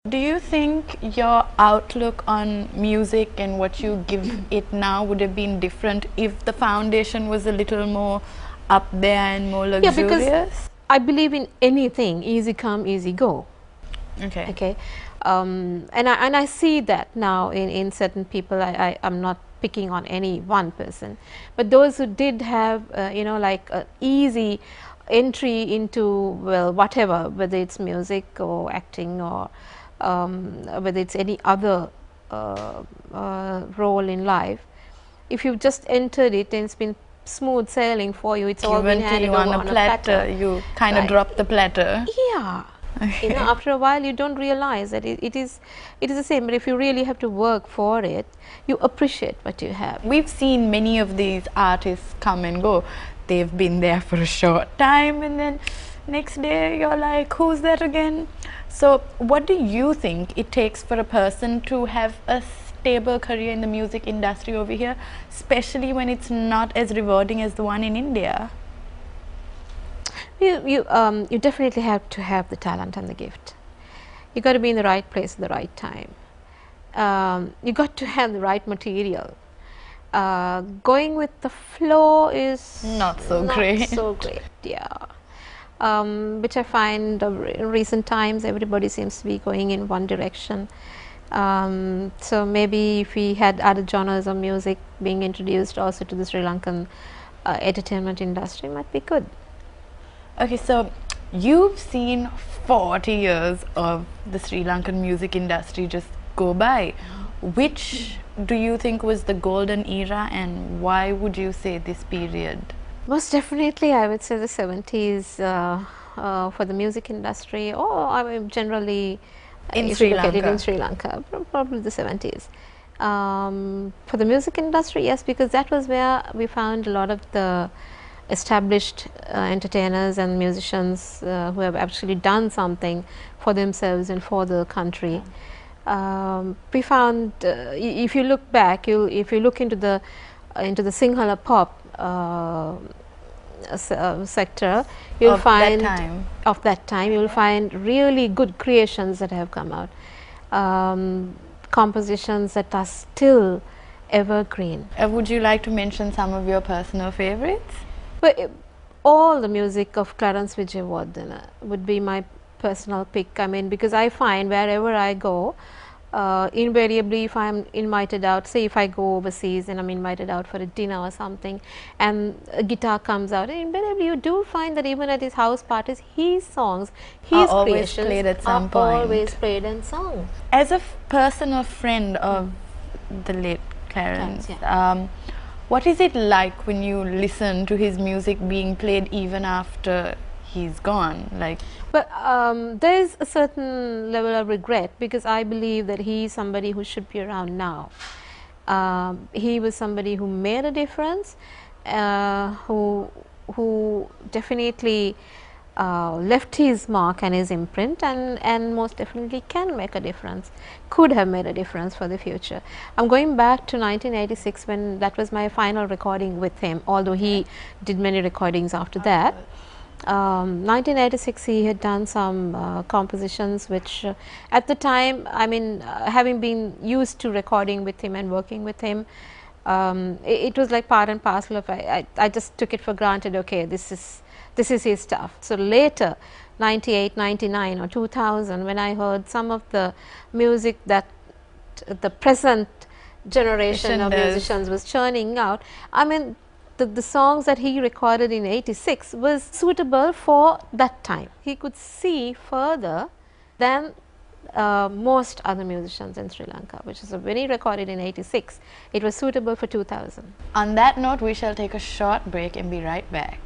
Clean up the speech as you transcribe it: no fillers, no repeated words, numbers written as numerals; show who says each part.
Speaker 1: Do you think your outlook on music and what you give it now would have been different if the foundation was a little more up there and more luxurious?
Speaker 2: Yeah, because I believe in anything, easy come, easy go.
Speaker 1: Okay.
Speaker 2: Okay, and I see that now in certain people. I'm not picking on any one person, but those who did have you know, like an easy entry into, well, whatever, whether it's music or acting or whether it's any other role in life, if you've just entered it and it's been smooth sailing for you, it's all been handed over on a platter.
Speaker 1: You kind of drop the platter.
Speaker 2: Yeah.
Speaker 1: Okay.
Speaker 2: You know, after a while you don't realize that it is the same, but if you really have to work for it, you appreciate what you have.
Speaker 1: We've seen many of these artists come and go. They've been there for a short time and then next day you're like, who's that again? So what do you think it takes for a person to have a stable career in the music industry over here, especially when it's not as rewarding as the one in India?
Speaker 2: You definitely have to have the talent and the gift. You got to be in the right place at the right time. You got to have the right material. Going with the flow is
Speaker 1: not so great.
Speaker 2: Yeah. Which I find in recent times everybody seems to be going in one direction. So maybe if we had other genres of music being introduced also to the Sri Lankan entertainment industry, might be good.
Speaker 1: Okay, so you've seen 40 years of the Sri Lankan music industry just go by. Which do you think was the golden era and why would you say this period?
Speaker 2: Most definitely I would say the 70s for the music industry, or I mean generally
Speaker 1: in Sri Lanka.
Speaker 2: In Sri Lanka, probably the 70s. For the music industry, yes, because that was where we found a lot of the established entertainers and musicians who have actually done something for themselves and for the country. We found, if you look back, if you look into the Sinhala pop sector, you'll find that time you'll find really good creations that have come out, compositions that are still evergreen.
Speaker 1: Would you like to mention some of your personal favorites?
Speaker 2: But all the music of Clarence Wijewardena would be my personal pick. I mean, because I find wherever I go, invariably if I'm invited out, say if I go overseas and I'm invited out for a dinner or something and a guitar comes out, invariably you do find that even at his house parties, his songs, his creations
Speaker 1: played at some point.
Speaker 2: Always played and sung.
Speaker 1: As a personal friend of the late Clarence, yeah. What is it like when you listen to his music being played even after he's gone? Like,
Speaker 2: but there is a certain level of regret because I believe that he is somebody who should be around now. He was somebody who made a difference, who definitely left his mark and his imprint, and most definitely can make a difference, could have made a difference for the future. I'm going back to 1986 when that was my final recording with him, although he did many recordings after that. 1986 he had done some compositions which at the time, I mean, having been used to recording with him and working with him, it was like part and parcel of, I just took it for granted, okay, this is his stuff. So later, 98, 99 or 2000, when I heard some of the music that the present generation of musicians was churning out, I mean, the songs that he recorded in 86 was suitable for that time. He could see further than most other musicians in Sri Lanka, which is when he recorded in 86, it was suitable for 2000.
Speaker 1: On that note, we shall take a short break and be right back.